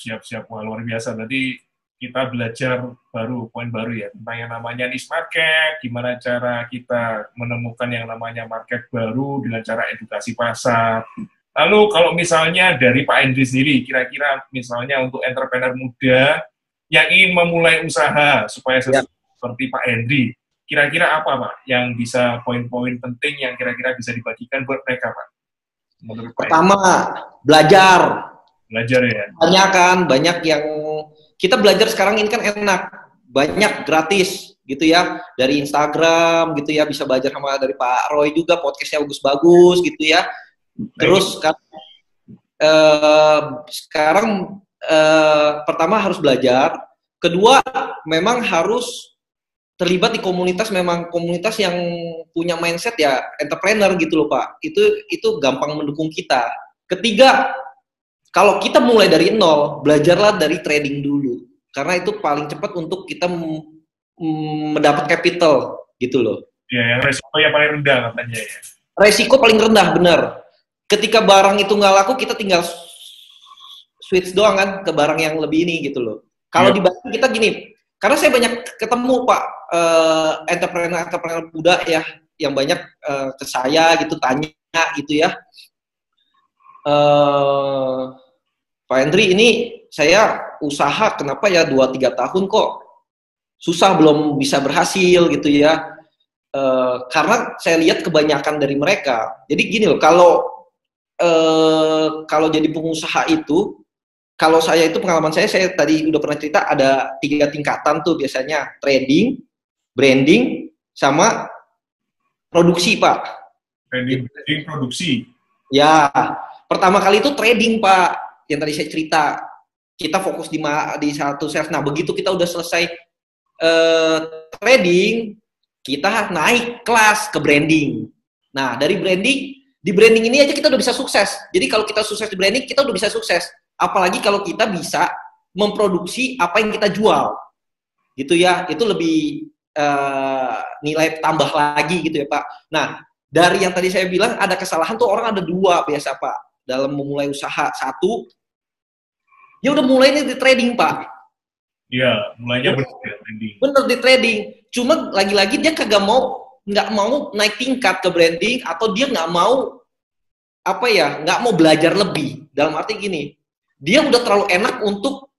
siap. Wah, luar biasa. Berarti kita belajar poin baru ya, tentang yang namanya niche market, gimana cara kita menemukan yang namanya market baru dengan cara edukasi pasar. Lalu kalau misalnya dari Pak Hendri sendiri, kira-kira misalnya untuk entrepreneur muda yang ingin memulai usaha supaya seperti Pak Hendri, kira-kira apa Pak yang bisa poin-poin penting yang kira-kira bisa dibagikan buat mereka Pak? Menurut Pak Pertama, belajar. Belajar ya? Banyak yang kita belajar sekarang ini kan enak, banyak gratis gitu ya, dari Instagram gitu ya, bisa belajar sama dari Pak Roy juga, podcastnya bagus-bagus gitu ya. Terus sekarang pertama harus belajar, kedua memang harus terlibat di komunitas, memang komunitas yang punya mindset ya entrepreneur gitu loh Pak. Itu gampang mendukung kita. Ketiga, kalau kita mulai dari nol, belajarlah dari trading dulu. Karena itu paling cepat untuk kita mendapat capital gitu loh. Ya, yang resiko yang paling rendah katanya ya. Resiko paling rendah, benar. Ketika barang itu nggak laku, kita tinggal switch doang kan ke barang yang lebih ini gitu loh. Kalau di Bali kita gini, karena saya banyak ketemu Pak entrepreneur muda ya, yang banyak ke saya gitu, tanya gitu ya. Pak Hendri, ini saya usaha kenapa ya 2-3 tahun kok susah, belum bisa berhasil gitu ya. Karena saya lihat kebanyakan dari mereka. Jadi gini loh, kalau jadi pengusaha itu, kalau saya itu pengalaman saya tadi udah pernah cerita, ada 3 tingkatan tuh biasanya, trading, branding, sama produksi Pak. Trading, produksi. Ya, pertama kali itu trading Pak, yang tadi saya cerita. Kita fokus di satu sales. Nah, begitu kita udah selesai trading, kita naik kelas ke branding. Nah, dari branding, di branding ini aja kita udah bisa sukses. Jadi kalau kita sukses di branding, kita udah bisa sukses. Apalagi kalau kita bisa memproduksi apa yang kita jual. Gitu ya, itu lebih nilai tambah lagi gitu ya Pak. Nah, dari yang tadi saya bilang ada kesalahan tuh orang ada 2 biasa Pak dalam memulai usaha. Satu, dia udah mulai di trading Pak. Iya, mulainya bener ya, trading. Bener di trading. Cuma lagi-lagi dia nggak mau naik tingkat ke branding, atau dia nggak mau mau belajar lebih. Dalam arti gini, dia udah terlalu enak untuk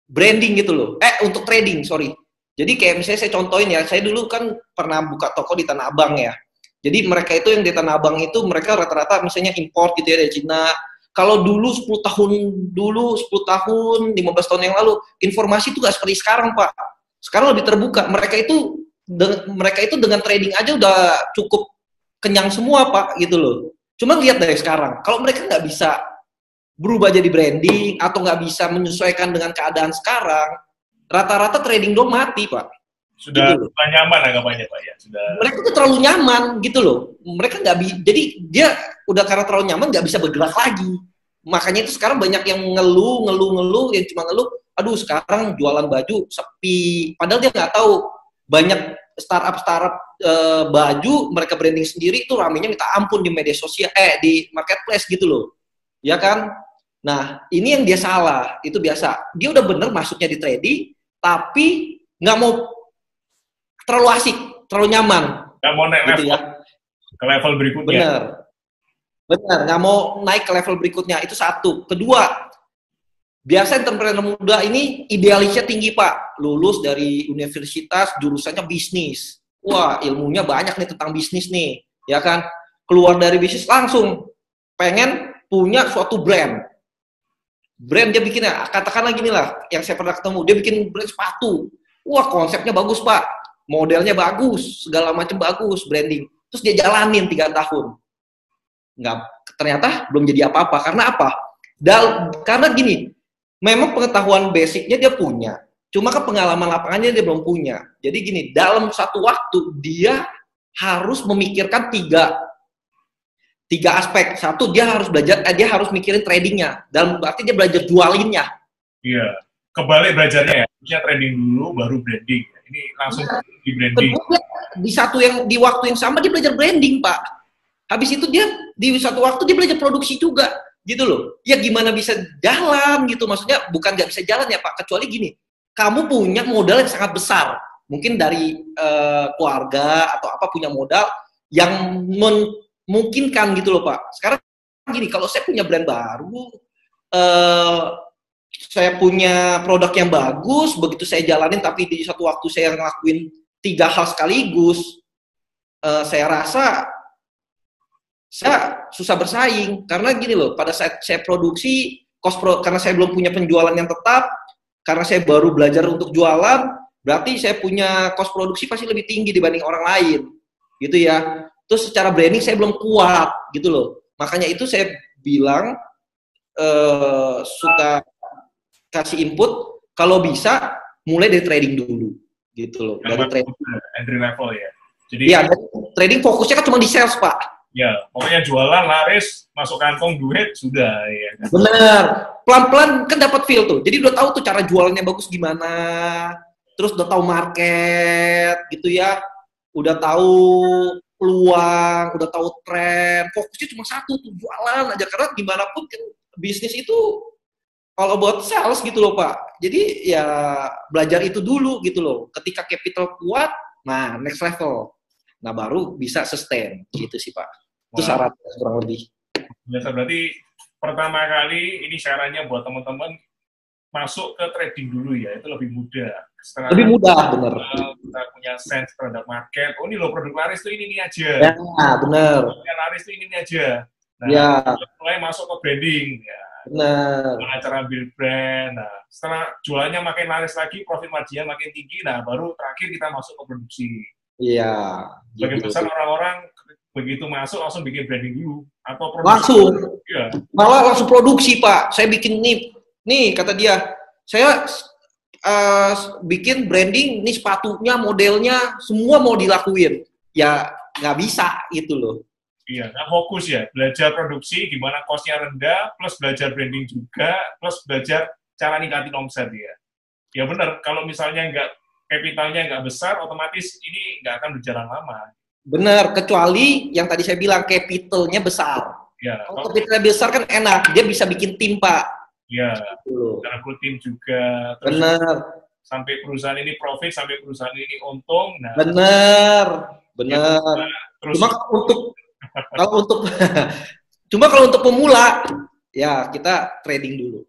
branding gitu loh. Untuk trading, sorry. Jadi kayak misalnya saya contohin ya, saya dulu kan pernah buka toko di Tanah Abang ya. Jadi mereka itu yang di Tanah Abang itu, mereka rata-rata misalnya import gitu ya dari Cina. Kalau dulu 10 tahun, 15 tahun yang lalu, informasi itu nggak seperti sekarang Pak. Sekarang lebih terbuka. Mereka itu dengan trading aja udah cukup kenyang semua Pak gitu loh. Cuma lihat dari sekarang, kalau mereka nggak bisa berubah jadi branding atau nggak bisa menyesuaikan dengan keadaan sekarang, rata-rata trading dong mati Pak. Sudah gitu nyaman anggapannya Pak ya. Mereka tuh terlalu nyaman gitu loh. Mereka jadi dia udah karena terlalu nyaman nggak bisa bergerak lagi. Makanya itu sekarang banyak yang ngeluh, yang cuma ngeluh, aduh sekarang jualan baju sepi. Padahal dia nggak tahu banyak startup baju mereka branding sendiri itu ramenya minta ampun di media sosial, di marketplace gitu loh, ya kan? Nah ini yang dia salah, itu biasa. Dia udah bener masuknya di trading, tapi nggak mau terlalu asik, terlalu nyaman. Nggak mau naik gitu level ya. Ke level berikutnya. Benar, nggak mau naik ke level berikutnya, itu satu. Kedua, biasa entrepreneur muda ini idealisnya tinggi Pak, lulus dari universitas jurusannya bisnis. Wah, ilmunya banyak nih tentang bisnis nih, ya kan? Keluar dari bisnis langsung pengen punya suatu brand. Brand dia bikinnya, katakanlah gini lah, yang saya pernah ketemu, dia bikin brand sepatu. Wah, konsepnya bagus Pak, modelnya bagus, segala macam bagus, branding. Terus dia jalanin 3 tahun. Ternyata belum jadi apa-apa. Karena apa? Karena gini, memang pengetahuan basicnya dia punya, cuma kan pengalaman lapangannya dia belum punya. Jadi gini, dalam satu waktu dia harus memikirkan tiga aspek. Satu, dia harus belajar, dia harus mikirin tradingnya. Dalam arti dia belajar jualinnya. Iya, kebalik belajarnya ya. Harusnya trading dulu, baru branding. Ini langsung di branding. Kedua, di waktu yang sama dia belajar branding Pak. Habis itu dia di satu waktu dia belajar produksi juga. gitu loh. Ya gimana bisa jalan gitu, maksudnya bukan nggak bisa jalan ya Pak, kecuali gini, kamu punya modal yang sangat besar, mungkin dari keluarga atau apa punya modal yang memungkinkan gitu loh Pak. Sekarang gini, kalau saya punya brand baru, saya punya produk yang bagus, begitu saya jalanin tapi di satu waktu saya ngelakuin 3 hal sekaligus, saya rasa saya susah bersaing, karena gini loh, pada saat saya produksi, karena saya belum punya penjualan yang tetap, karena saya baru belajar untuk jualan, berarti saya punya cost produksi pasti lebih tinggi dibanding orang lain, gitu ya. Terus secara branding saya belum kuat, gitu loh. Makanya itu saya bilang, suka kasih input, kalau bisa, mulai dari trading dulu, gitu loh. Dari trading. Entry level ya. Jadi ya, trading fokusnya kan cuma di sales, Pak. Ya, pokoknya jualan, laris, masuk kantong duit, sudah. Ya. Bener. Pelan-pelan kan dapat feel tuh. Jadi udah tahu tuh cara jualannya bagus gimana. Terus udah tahu market, gitu ya. Udah tahu peluang, udah tahu tren. Fokusnya cuma satu tuh, jualan aja. Karena gimana pun kan bisnis itu kalau buat sales gitu loh Pak. Jadi ya belajar itu dulu gitu loh. Ketika capital kuat, nah next level. Nah baru bisa sustain gitu sih Pak. Itu syaratnya kurang lebih. Biasa berarti pertama kali ini sarannya buat teman-teman masuk ke trading dulu ya, itu lebih mudah. Setelah lebih mudah, bener. Kita punya sense terhadap market, oh ini loh produk laris tuh ini aja. Ya, bener. Produk laris tuh ini aja. Nah, ya. mulai masuk ke branding ya. Benar. Gimana cara build brand. Nah, setelah jualannya makin laris lagi, profit marginnya makin tinggi, nah baru terakhir kita masuk ke produksi. Iya. Sebagian besar orang-orang begitu masuk langsung bikin branding dulu atau produksi. Langsung. Ya. Malah langsung produksi Pak. Saya bikin nih kata dia, saya bikin branding, nih sepatunya, modelnya, semua mau dilakuin. Ya nggak bisa gitu loh. Iya, nggak fokus ya. Belajar produksi, gimana cost-nya rendah, plus belajar branding juga, plus belajar cara ningkatin omset ya. Ya benar, kalau misalnya kapitalnya nggak besar, otomatis ini nggak akan berjalan lama. Benar, kecuali yang tadi saya bilang capitalnya besar. Ya, kalau capitalnya besar kan enak, dia bisa bikin tim Pak. Ya, cara full tim juga. Terus benar. Sampai perusahaan ini profit, sampai perusahaan ini untung. Nah, benar. Ya, cuma kalau untuk pemula, ya kita trading dulu.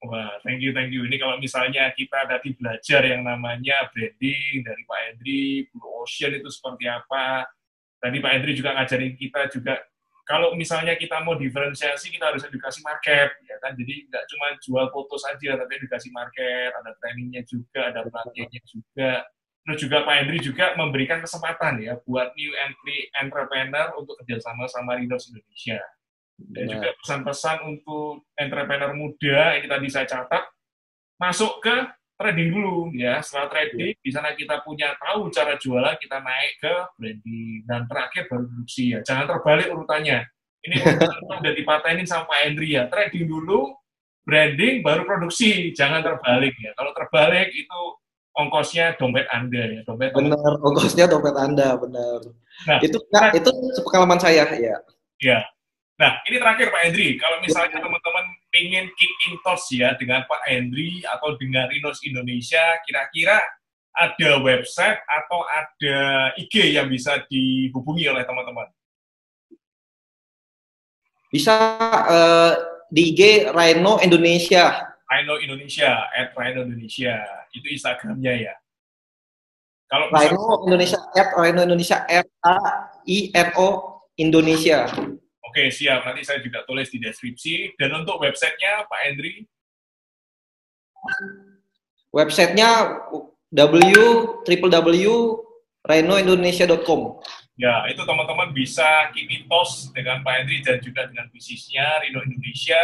Wah, thank you. Ini kalau misalnya kita tadi belajar yang namanya branding dari Pak Hendry, Blue Ocean itu seperti apa. Tadi Pak Hendry juga ngajarin kita juga, kalau misalnya kita mau diferensiasi, kita harus edukasi market, ya kan? Jadi nggak cuma jual foto saja, tapi edukasi market, ada trainingnya juga, ada pelatihannya juga. Terus juga Pak Hendry juga memberikan kesempatan ya buat new entry entrepreneur untuk kerjasama sama Rinos Indonesia. Dan juga pesan-pesan untuk entrepreneur muda, ini tadi saya catat, masuk ke trading dulu ya. Setelah trading, di sana kita punya tahu cara jualan, kita naik ke branding, dan terakhir baru produksi ya. Jangan terbalik urutannya. Ini udah dipatenin sama Pak Hendry ya. Trading dulu, branding, baru produksi. Jangan terbalik ya. Kalau terbalik itu ongkosnya dompet Anda ya. Benar, ongkosnya dompet Anda, benar. Nah, itu sepengalaman saya ya. Ya. Nah, ini terakhir Pak Hendry, kalau misalnya teman-teman ingin keep in touch ya dengan Pak Hendry atau dengan Rinos Indonesia, kira-kira ada website atau ada IG yang bisa dihubungi oleh teman-teman? Bisa di IG Rhino Indonesia. Rhino Indonesia, @Rhino Indonesia, itu Instagramnya ya. Kalau Rhino Indonesia, @Rhino Indonesia, RAINO Indonesia. Oke, siap. Nanti saya juga tulis di deskripsi. Dan untuk websitenya, Pak Hendry? Websitenya www.rhinoindonesia.com. Ya, itu teman-teman bisa keep in touch dengan Pak Hendry dan juga dengan bisnisnya Rhino Indonesia.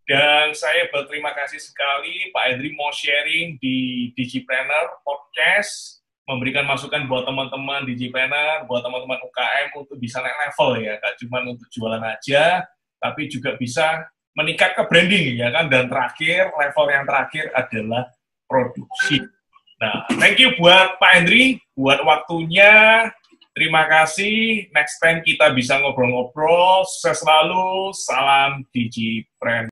Dan saya berterima kasih sekali Pak Hendry mau sharing di Digipreneur Podcast, memberikan masukan buat teman-teman Digipreneur, buat teman-teman UKM untuk bisa naik level ya, gak cuma untuk jualan aja, tapi juga bisa meningkat ke branding ya kan, dan terakhir, level yang terakhir adalah produksi. Nah, thank you buat Pak Hendry, buat waktunya, Terima kasih. Next time kita bisa ngobrol-ngobrol. Sukses selalu. Salam DigiPren.